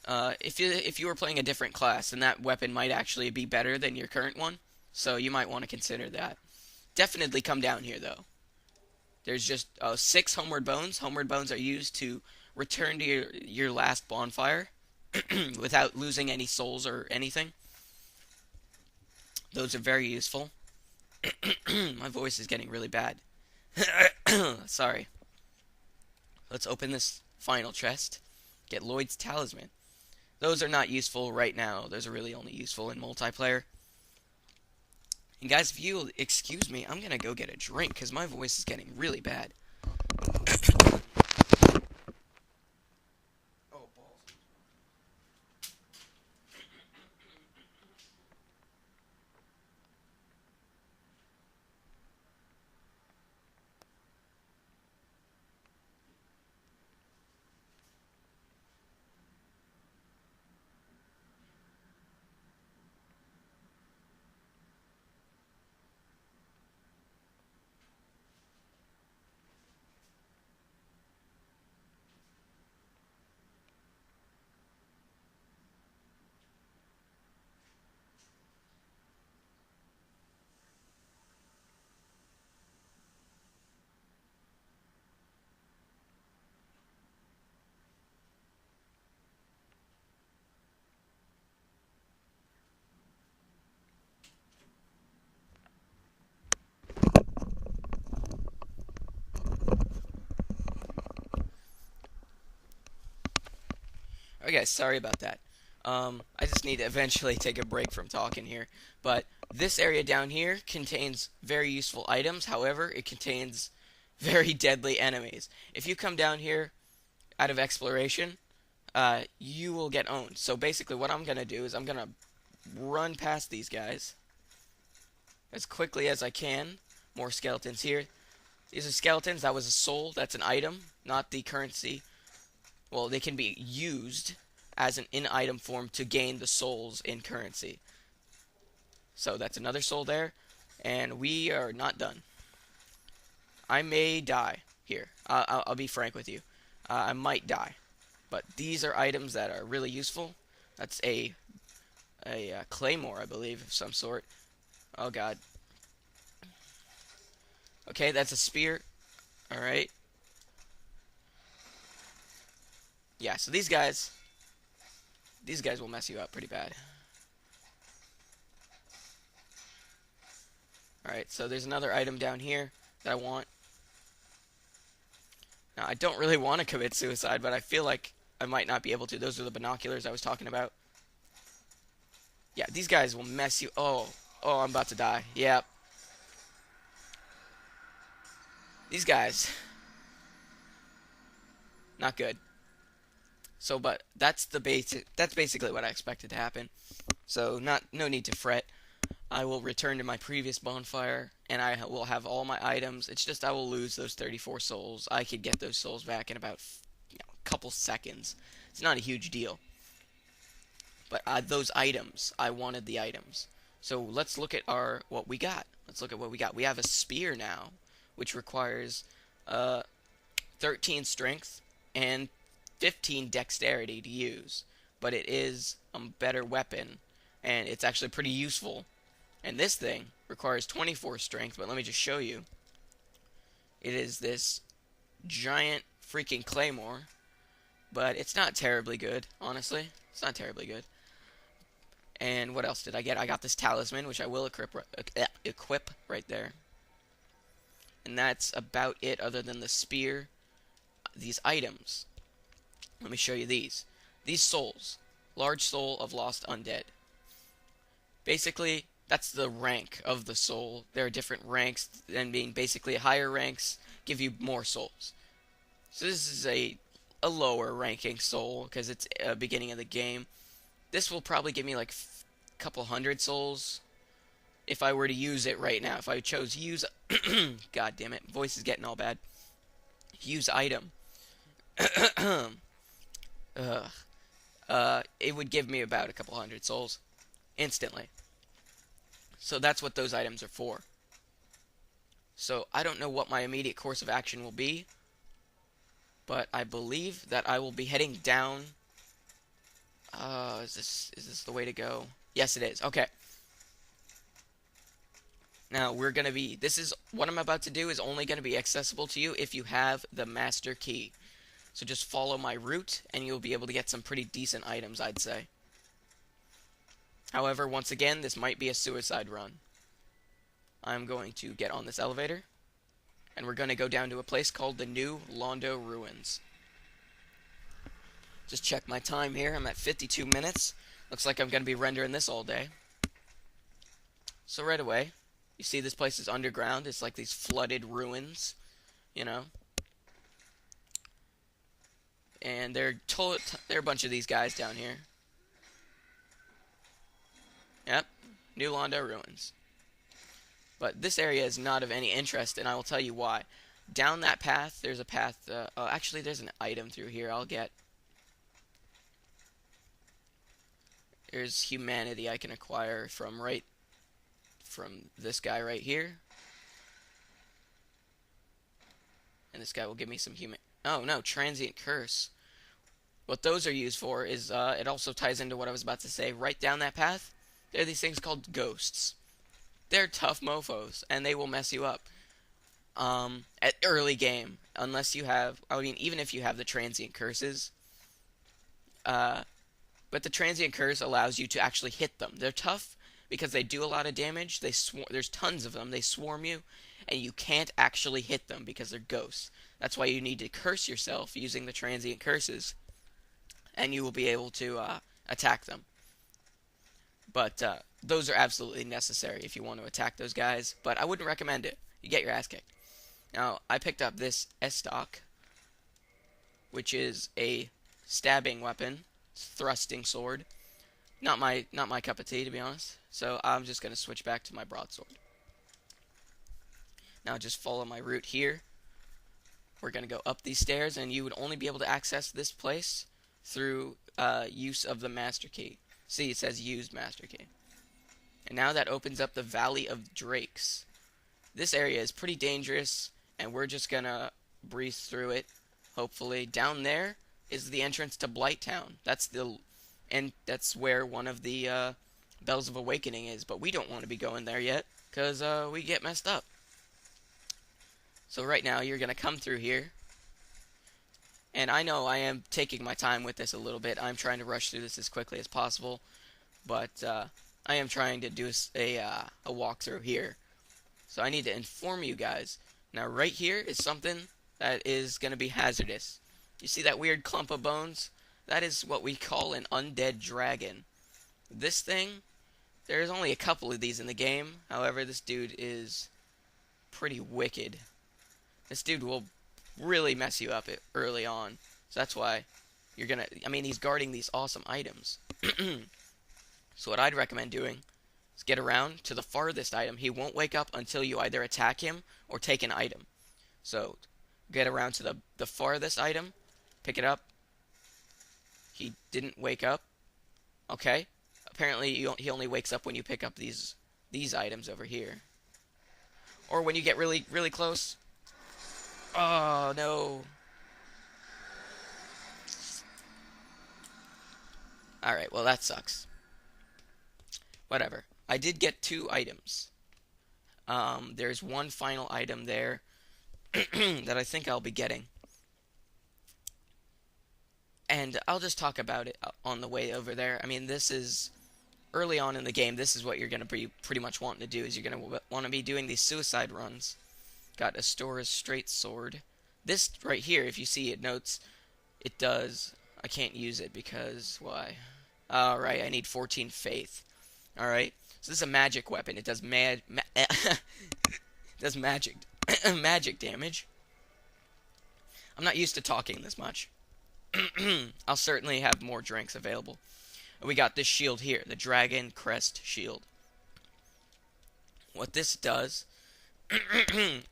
If you were playing a different class, then that weapon might actually be better than your current one. So you might want to consider that. Definitely come down here though. There's just 6 homeward bones. Homeward bones are used to return to your last bonfire without losing any souls or anything. Those are very useful. My voice is getting really bad. Sorry. Let's open this final chest. Get Lloyd's talisman. Those are not useful right now. Those are really only useful in multiplayer. And guys, if you'll excuse me, I'm gonna go get a drink because my voice is getting really bad. Oh, balls. Okay, guys, sorry about that. I just need to eventually take a break from talking here. But this area down here contains very useful items. However, it contains very deadly enemies. If you come down here out of exploration, you will get owned. So basically what I'm going to do is I'm going to run past these guys as quickly as I can. More skeletons here. These are skeletons. That was a soul. That's an item, not the currency. Well, they can be used as an in-item form to gain the souls in currency. So that's another soul there. And we are not done. I may die here. I'll be frank with you. I might die. But these are items that are really useful. That's a claymore, I believe, of some sort. Oh, God. Okay, that's a spear. Alright. Yeah, so these guys will mess you up pretty bad. Alright, so there's another item down here that I want. Now, I don't really want to commit suicide, but I feel like I might not be able to. Those are the binoculars I was talking about. Yeah, these guys will mess you... Oh, I'm about to die. Yep. These guys. Not good. So, but that's basically what I expected to happen. So, no need to fret. I will return to my previous bonfire, and I will have all my items. It's just I will lose those 34 souls. I could get those souls back in about a couple seconds. It's not a huge deal. But those items, I wanted the items. So let's look at what we got. Let's look at what we got. We have a spear now, which requires 13 strength and 15 dexterity to use. But it is a better weapon, and it's actually pretty useful. And this thing requires 24 strength, but let me just show you. It is this giant freaking claymore, but it's not terribly good, honestly. It's not terribly good. And what else did I get? I got this talisman, which I will equip right there. And that's about it, other than the spear. These items. Let me show you these. These souls. Large soul of lost undead. Basically, that's the rank of the soul. There are different ranks, and being basically higher ranks give you more souls. So this is a lower ranking soul, because it's beginning of the game. This will probably give me like a couple hundred souls if I were to use it right now. If I chose use... God damn it, voice is getting all bad. Use item. It would give me about a couple hundred souls instantly. So that's what those items are for. So I don't know what my immediate course of action will be, but I believe that I will be heading down Is this the way to go? Yes, it is. Okay. Now we're gonna be. This is what I'm about to do is only gonna be accessible to you if you have the master key. So just follow my route, and you'll be able to get some pretty decent items, I'd say. However, once again, this might be a suicide run. I'm going to get on this elevator, and we're going to go down to a place called the new Londo Ruins. Just check my time here. I'm at 52 minutes. Looks like I'm going to be rendering this all day. So right away, you see this place is underground. It's like these flooded ruins, you know. And there are a bunch of these guys down here. Yep, new Londo Ruins. But this area is not of any interest, and I will tell you why. Down that path, there's a path. Actually, there's an item through here I'll get. There's humanity I can acquire from this guy right here. And this guy will give me some Oh, no, transient curse. What those are used for is, it also ties into what I was about to say. Right down that path, there are these things called ghosts. They're tough mofos, and they will mess you up. At early game, unless you have, even if you have the transient curses. But the transient curse allows you to actually hit them. They're tough because they do a lot of damage. There's tons of them. They swarm you, and you can't actually hit them because they're ghosts. That's why you need to curse yourself using the transient curses, and you will be able to attack them. But those are absolutely necessary if you want to attack those guys. But I wouldn't recommend it. You get your ass kicked. Now, I picked up this S-Stock, which is a stabbing weapon, thrusting sword. Not my cup of tea, to be honest. So I'm just going to switch back to my broadsword. Now just follow my route here. We're going to go up these stairs, and you would only be able to access this place through use of the master key. See, it says use master key. And now that opens up the Valley of Drakes. This area is pretty dangerous, and we're just going to breeze through it, hopefully. Down there is the entrance to Blighttown. That's where one of the Bells of Awakening is, but we don't want to be going there yet, because we get messed up. So right now, you're going to come through here. And I know I am taking my time with this a little bit. I'm trying to rush through this as quickly as possible. But I am trying to do a walkthrough here. So I need to inform you guys. Now right here is something that is going to be hazardous. You see that weird clump of bones? That is what we call an undead dragon. This thing, there's only a couple of these in the game. However, this dude is pretty wicked. This dude will really mess you up early on. So that's why you're gonna, he's guarding these awesome items. So what I'd recommend doing is get around to the farthest item. He won't wake up until you either attack him or take an item. So get around to the farthest item, pick it up. He didn't wake up. Okay. Apparently he only wakes up when you pick up these items over here. Or when you get really, really close. Oh, no. Alright, well that sucks. Whatever. I did get 2 items. There's one final item there that I think I'll be getting. And I'll just talk about it on the way over there. This is early on in the game. This is what you're going to be pretty much wanting to do. Is you're going to want to be doing these suicide runs. Got Astora's straight sword. This right here, if you see it notes, it does. I can't use it because why? Alright, I need 14 faith. Alright, so this is a magic weapon. It does does magic magic damage. I'm not used to talking this much. I'll certainly have more drinks available. We got this shield here, the Dragon Crest Shield. What this does,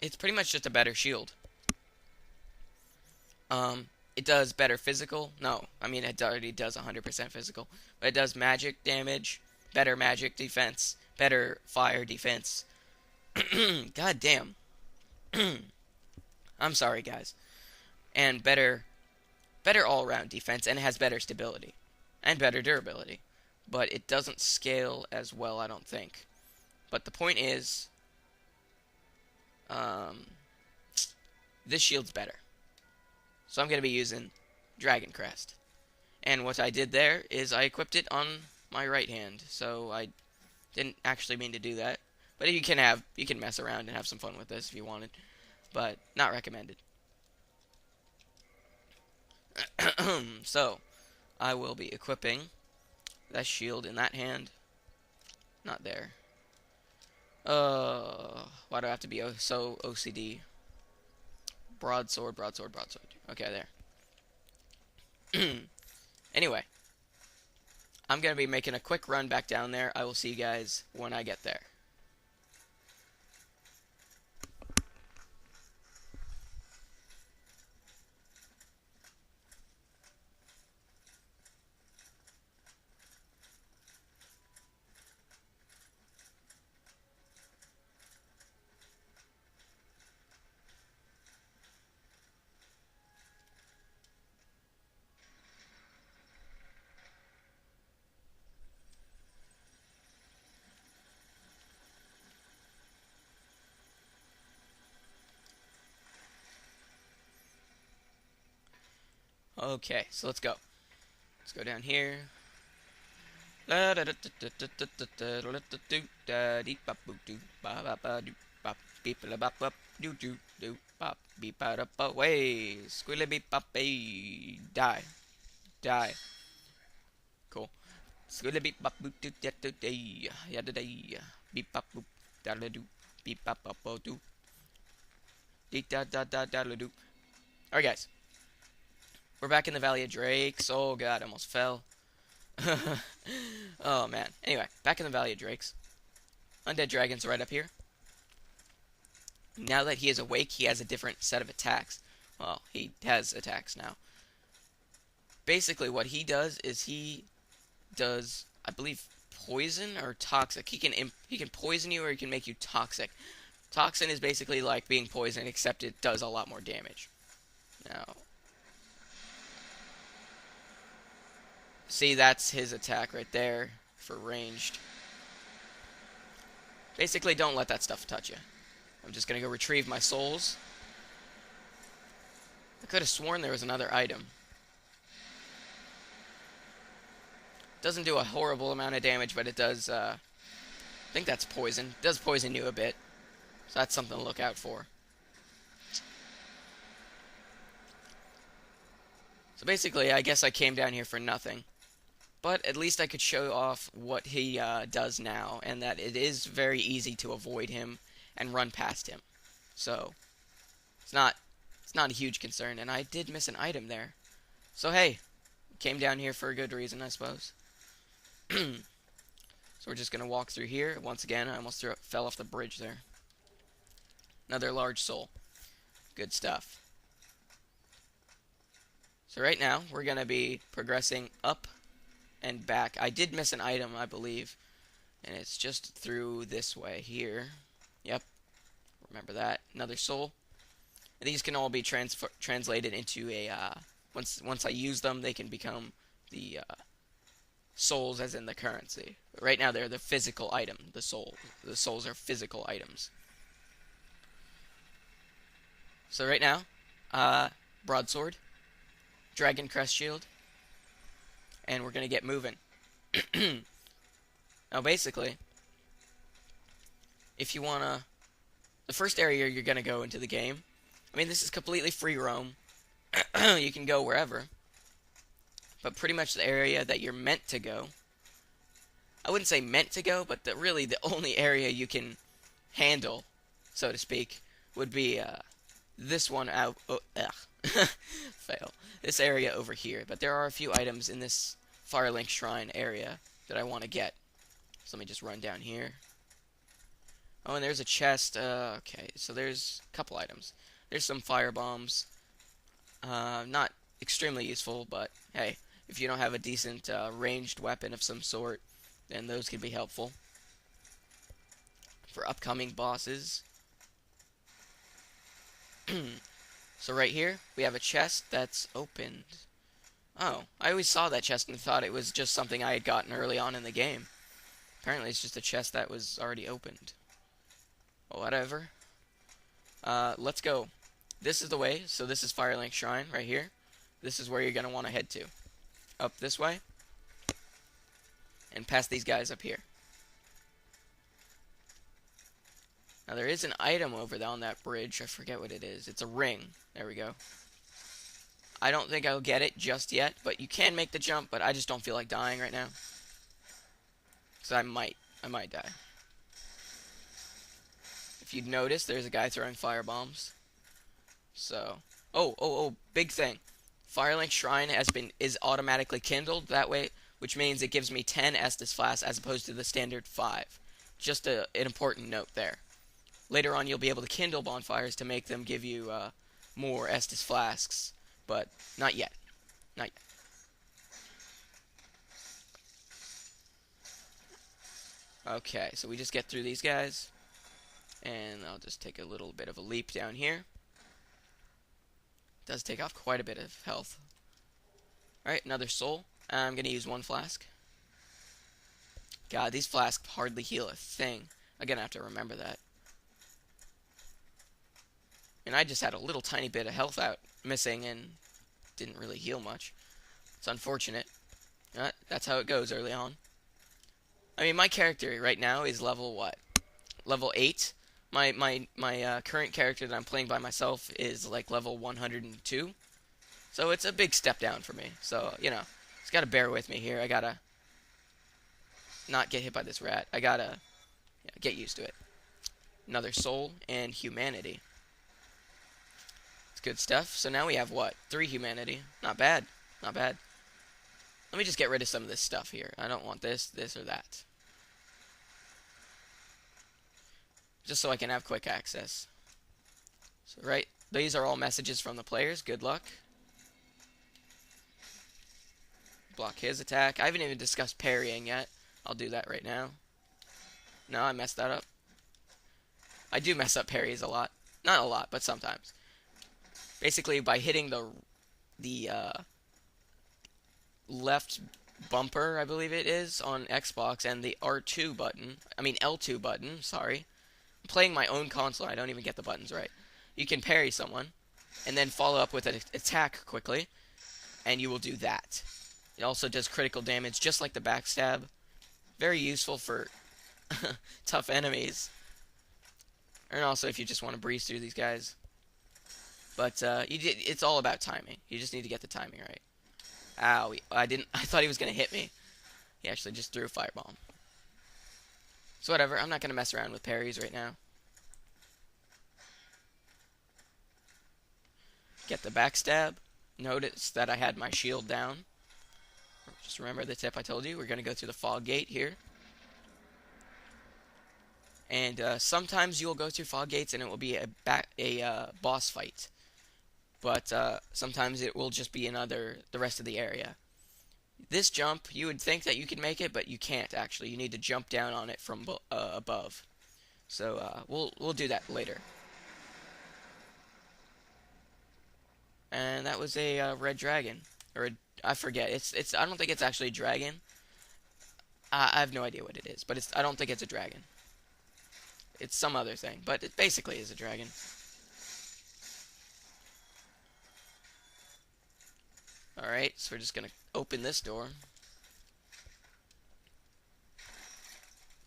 it's pretty much just a better shield. It does better physical. No, it already does 100% physical. But it does magic damage, better magic defense, better fire defense. God damn. I'm sorry, guys. And better all-around defense, and it has better stability. and better durability. But it doesn't scale as well, I don't think. But the point is, um, this shield's better. So I'm going to be using Dragon Crest. And what I did there is I equipped it on my right hand. So I didn't actually mean to do that. But you can mess around and have some fun with this if you wanted. But not recommended. So I will be equipping that shield in that hand. Not there. Why do I have to be so OCD? Broadsword, broadsword, broadsword. Okay, there. Anyway, I'm going to be making a quick run back down there. I will see you guys when I get there. Okay, so let's go. Let's go down here. Way, squilly beep bop, die, die. Cool. Squilly beep bop, boop doo da do day, ya da day, beep bop boop, da da do, beep bop bop bo do, dee da da da da da do. Alright, guys. We're back in the Valley of Drakes. Oh god, I almost fell. Oh man. Anyway, back in the Valley of Drakes. Undead Dragon's right up here. Now that he is awake, he has a different set of attacks. Well, he has attacks now. Basically, what he does is he does, I believe, poison or toxic. He can poison you or he can make you toxic. Toxin is basically like being poisoned, except it does a lot more damage. Now, see, that's his attack right there for ranged. Basically, don't let that stuff touch you. I'm just going to go retrieve my souls. I could have sworn there was another item. Doesn't do a horrible amount of damage, but it does, I think that's poison. It does poison you a bit. So that's something to look out for. So basically, I guess I came down here for nothing. But at least I could show off what he does now, and that it is very easy to avoid him and run past him. So it's not a huge concern, and I did miss an item there. So hey, came down here for a good reason, I suppose. So we're just gonna walk through here. Once again, I almost fell off the bridge there. Another large soul. Good stuff. So right now, we're gonna be progressing up and back. I did miss an item, I believe, and it's just through this way here. Yep, remember that. Another soul. And these can all be translated into a once I use them, they can become the souls, as in the currency. But right now, they're the physical item. The souls are physical items. So right now, broadsword, dragon crest shield, and we're going to get moving. Now basically, if you want to, the first area you're going to go into the game, I mean this is completely free roam, you can go wherever, but pretty much the area that you're meant to go, I wouldn't say meant to go, but really the only area you can handle, so to speak, would be this one out, fail, this area over here. But there are a few items in this Firelink Shrine area that I want to get. So let me just run down here. Oh, and there's a chest. Okay, so there's a couple items. There's some fire bombs. Not extremely useful, but hey, if you don't have a decent ranged weapon of some sort, then those can be helpful for upcoming bosses. So right here, we have a chest that's opened. Oh, I always saw that chest and thought it was just something I had gotten early on in the game. Apparently it's just a chest that was already opened. Well, whatever. Let's go. This is the way. So this is Firelink Shrine right here. This is where you're going to want to head to. Up this way. And past these guys up here. Now there is an item over there on that bridge. I forget what it is. It's a ring. There we go. I don't think I'll get it just yet, but you can make the jump, but I just don't feel like dying right now. So I might die. If you'd notice, there's a guy throwing firebombs. So, oh, big thing. Firelink Shrine is automatically kindled that way, which means it gives me 10 Estus flasks as opposed to the standard 5. Just an important note there. Later on, you'll be able to kindle bonfires to make them give you more Estus flasks, but not yet. Not yet. Okay, so we just get through these guys, and I'll just take a little bit of a leap down here. Does take off quite a bit of health. Alright, another soul. I'm going to use 1 flask. God, these flasks hardly heal a thing. I'm going to have to remember that. And I just had a little tiny bit of health out missing and didn't really heal much. It's unfortunate. That's how it goes early on. I mean, my character right now is level what? Level 8. My current character that I'm playing by myself is like level 102. So it's a big step down for me. So, you know, just gotta bear with me here. I gotta not get hit by this rat. I gotta get used to it. Another soul and humanity. It's good stuff. So now we have what? 3 humanity. Not bad. Not bad. Let me just get rid of some of this stuff here. I don't want this, this, or that. Just so I can have quick access. So, right, these are all messages from the players. Good luck. Block his attack. I haven't even discussed parrying yet. I'll do that right now. No, I messed that up. I do mess up parries a lot. Not a lot, but sometimes. Basically, by hitting the left bumper, I believe it is, on Xbox, and the L2 button, sorry. I'm playing my own console, I don't even get the buttons right. You can parry someone, and then follow up with an attack quickly, and you will do that. It also does critical damage, just like the backstab. Very useful for tough enemies. And also if you just want to breeze through these guys. But it's all about timing. You just need to get the timing right. Ow, I thought he was going to hit me. He actually just threw a firebomb. So whatever, I'm not going to mess around with parries right now. Get the backstab. Notice that I had my shield down. Just remember the tip I told you. We're going to go through the fog gate here. And sometimes you'll go through fog gates and it will be a boss fight. But sometimes it will just be the rest of the area. This jump, you would think that you could make it, but you can't actually. You need to jump down on it from above. So we'll do that later. And that was a red dragon, or I forget. It's I don't think it's actually a dragon. I have no idea what it is, but I don't think it's a dragon. It's some other thing, but it basically is a dragon. Alright, so we're just going to open this door.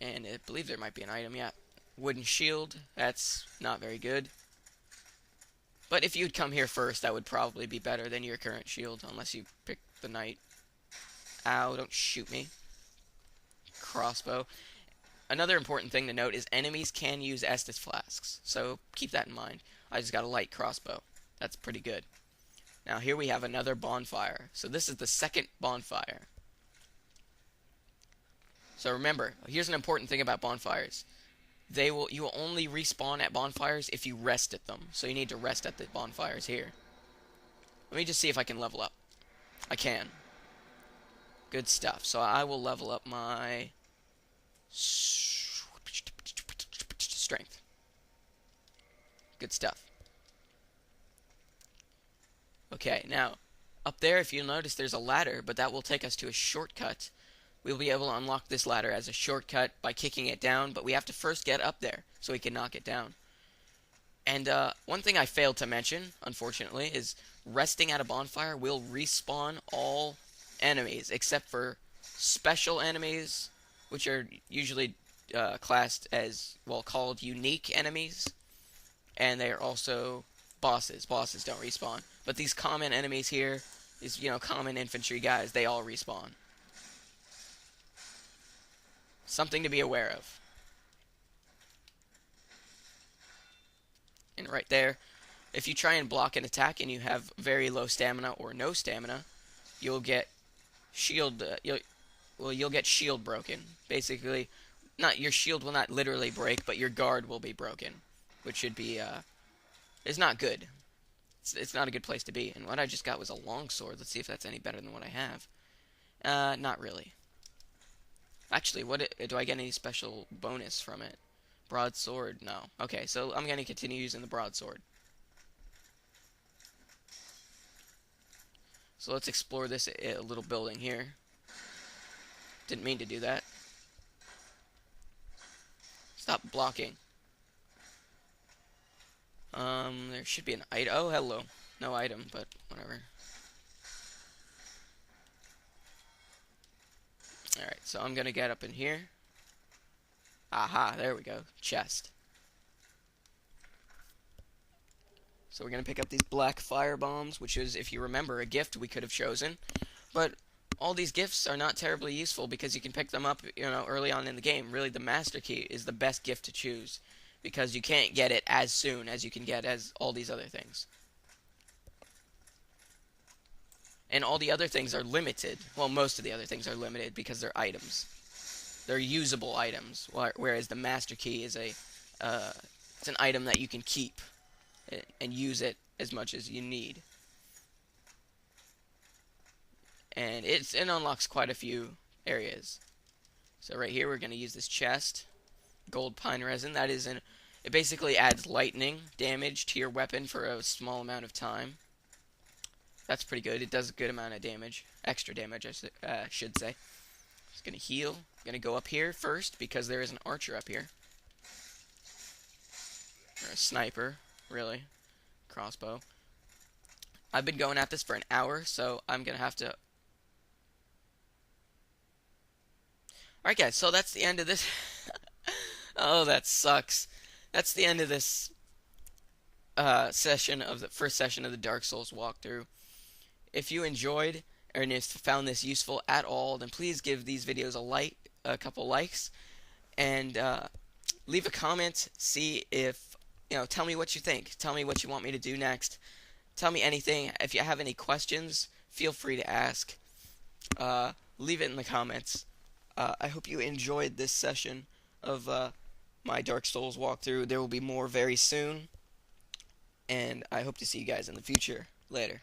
And I believe there might be an item, yeah. Wooden shield, that's not very good. But if you'd come here first, that would probably be better than your current shield, unless you pick the knight. Ow, don't shoot me. Crossbow. Another important thing to note is enemies can use Estus flasks, so keep that in mind. I just got a light crossbow. That's pretty good. Now here we have another bonfire. So this is the second bonfire. So remember, here's an important thing about bonfires. You will only respawn at bonfires if you rest at them. So you need to rest at the bonfires here. Let me just see if I can level up. I can. Good stuff. So I will level up my strength. Good stuff. Okay, now, Up there, if you'll notice, there's a ladder, but that will take us to a shortcut. We'll be able to unlock this ladder as a shortcut by kicking it down, but we have to first get up there so we can knock it down. And one thing I failed to mention, unfortunately, is resting at a bonfire will respawn all enemies, except for special enemies, which are usually classed as, well, called unique enemies. And they are also bosses. Bosses don't respawn. But these common enemies here, these, common infantry guys, they all respawn. Something to be aware of. And right there, if you try and block an attack and you have very low stamina or no stamina, you'll get shield. You'll get shield broken. Basically, not your shield will not literally break, but your guard will be broken, which should be is not good. It's not a good place to be. And what I just got was a longsword. Let's see if that's any better than what I have. Not really. Actually, do I get any special bonus from it? Broadsword? No. Okay, so I'm going to continue using the broadsword. So let's explore this little building here. Didn't mean to do that. Stop blocking. There should be an item. Oh, hello. No item, but whatever. Alright, so I'm going to get up in here. Aha, there we go. Chest. So we're going to pick up these black fire bombs, which is, if you remember, a gift we could have chosen. But all these gifts are not terribly useful because you can pick them up, early on in the game. Really, the Master Key is the best gift to choose because you can't get it as soon as you can get as all these other things. And all the other things are limited. Well, most of the other things are limited because they're items. They're usable items, whereas the Master Key is it's an item that you can keep and use it as much as you need. And it unlocks quite a few areas. So right here we're going to use this chest, gold pine resin. It basically adds lightning damage to your weapon for a small amount of time. That's pretty good. It does a good amount of damage, extra damage, I should say. Just gonna heal. I'm gonna go up here first because there is an archer up here, or a sniper, really, crossbow. I've been going at this for an hour, so I'm gonna have to. Alright guys, so that's the end of this. Oh, that sucks. That's the end of this session of the first session of the Dark Souls walkthrough. If you enjoyed, or if you found this useful at all, then please give these videos a couple likes, and leave a comment. See if, tell me what you think. Tell me what you want me to do next. Tell me anything. If you have any questions, feel free to ask. Leave it in the comments. I hope you enjoyed this session of my Dark Souls walkthrough. There will be more very soon, and I hope to see you guys in the future. Later.